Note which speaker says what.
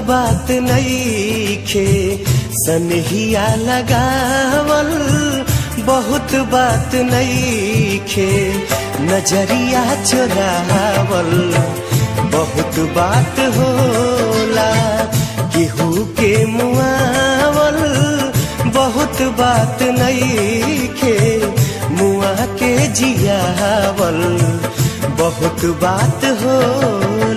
Speaker 1: बात नईखे सनहिया लगावल, बहुत बात नईखे नजरिया चुरावल। बहुत बात होला केहू के मुआवल, बहुत बात नईखे मुआ के जियावल। बहुत बात होला।